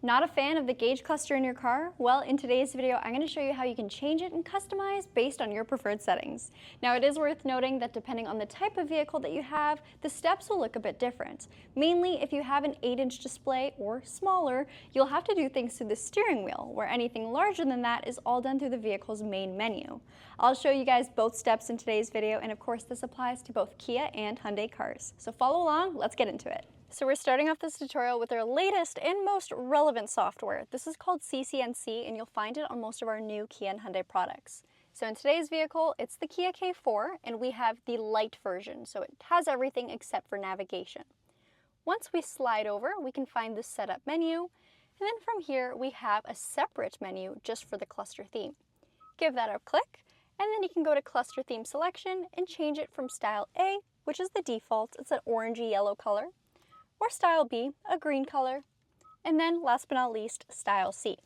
Not a fan of the gauge cluster in your car? Well, in today's video, I'm going to show you how you can change it and customize based on your preferred settings. Now, it is worth noting that depending on the type of vehicle that you have, the steps will look a bit different. Mainly, if you have an 8-inch display or smaller, you'll have to do things through the steering wheel, where anything larger than that is all done through the vehicle's main menu. I'll show you guys both steps in today's video, and of course, this applies to both Kia and Hyundai cars. So follow along, let's get into it. So we're starting off this tutorial with our latest and most relevant software. This is called CCNC, and you'll find it on most of our new Kia and Hyundai products. So in today's vehicle, it's the Kia K4, and we have the light version, so it has everything except for navigation. Once we slide over, we can find the setup menu, and then from here we have a separate menu just for the cluster theme. Give that a click, and then you can go to cluster theme selection and change it from style A, which is the default, it's an orangey yellow color, or style B, a green color, and then last but not least, style C.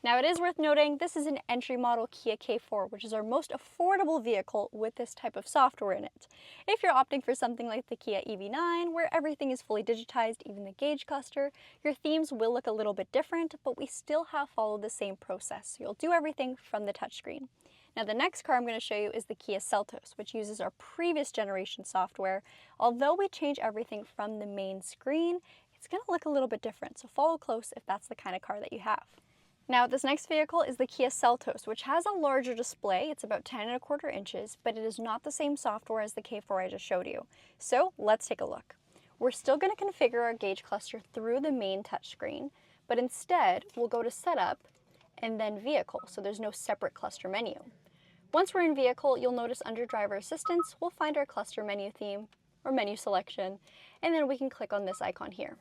Now it is worth noting this is an entry model Kia K4, which is our most affordable vehicle with this type of software in it. If you're opting for something like the Kia EV9, where everything is fully digitized, even the gauge cluster, your themes will look a little bit different, but we still have followed the same process. You'll do everything from the touchscreen. Now the next car I'm going to show you is the Kia Seltos, which uses our previous generation software. Although we change everything from the main screen, it's going to look a little bit different, so follow close if that's the kind of car that you have. Now this next vehicle is the Kia Seltos, which has a larger display. It's about 10.25 inches, but it is not the same software as the K4 I just showed you. So let's take a look. We're still going to configure our gauge cluster through the main touchscreen, but instead we'll go to Setup and then Vehicle, so there's no separate cluster menu. Once we're in Vehicle, you'll notice under Driver Assistance, we'll find our cluster menu theme or menu selection, and then we can click on this icon here.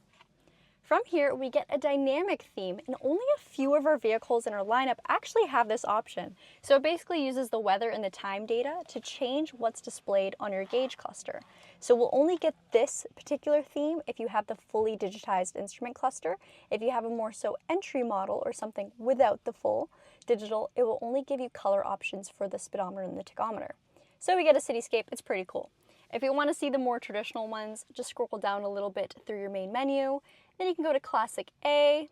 From here, we get a dynamic theme, and only a few of our vehicles in our lineup actually have this option. So it basically uses the weather and the time data to change what's displayed on your gauge cluster. So we'll only get this particular theme if you have the fully digitized instrument cluster. If you have a more so entry model or something without the full digital, it will only give you color options for the speedometer and the tachometer. So we get a cityscape, it's pretty cool. If you want to see the more traditional ones, just scroll down a little bit through your main menu. Then you can go to Classic A,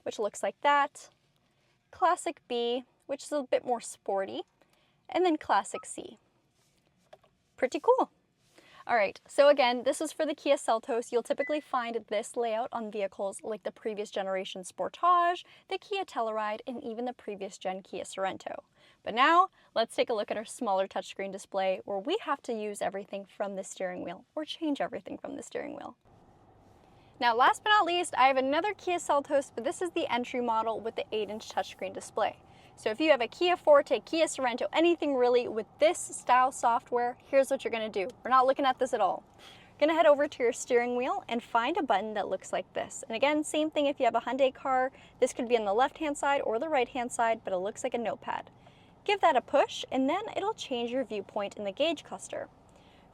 which looks like that, Classic B, which is a bit more sporty, and then Classic C. Pretty cool. All right, so again, this is for the Kia Seltos. You'll typically find this layout on vehicles like the previous generation Sportage, the Kia Telluride, and even the previous gen Kia Sorento. But now, let's take a look at our smaller touchscreen display where we have to use everything from the steering wheel, or change everything from the steering wheel. Now, last but not least, I have another Kia Seltos, but this is the entry model with the 8-inch touchscreen display. So if you have a Kia Forte, Kia Sorento, anything really with this style software, here's what you're going to do. We're not looking at this at all. You're going to head over to your steering wheel and find a button that looks like this. And again, same thing if you have a Hyundai car. This could be on the left-hand side or the right-hand side, but it looks like a notepad. Give that a push, and then it'll change your viewpoint in the gauge cluster.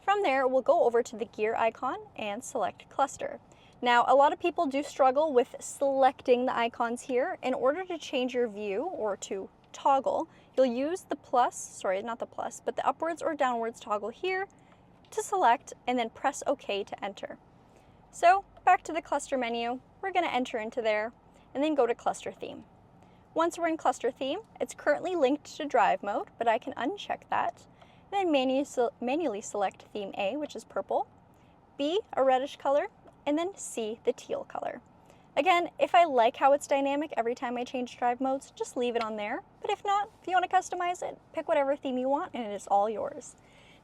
From there, we'll go over to the gear icon and select cluster. Now, a lot of people do struggle with selecting the icons here. In order to change your view or to toggle, you'll use the the upwards or downwards toggle here to select and then press OK to enter. So back to the cluster menu, we're going to enter into there and then go to cluster theme. Once we're in cluster theme, it's currently linked to drive mode, but I can uncheck that. And then manually select theme A, which is purple, B, a reddish color, and then C, the teal color. Again, if I like how it's dynamic every time I change drive modes, just leave it on there. But if not, if you want to customize it, pick whatever theme you want and it is all yours.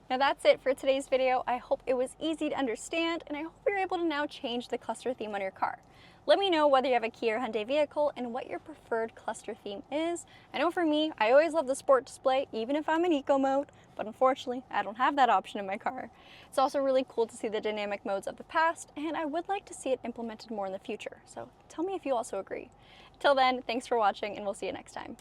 Now that's it for today's video. I hope it was easy to understand, and I hope you're able to now change the cluster theme on your car. Let me know whether you have a Kia or Hyundai vehicle and what your preferred cluster theme is. I know for me, I always love the sport display, even if I'm in eco mode, but unfortunately, I don't have that option in my car. It's also really cool to see the dynamic modes of the past, and I would like to see it implemented more in the future. So tell me if you also agree. Till then, thanks for watching, and we'll see you next time.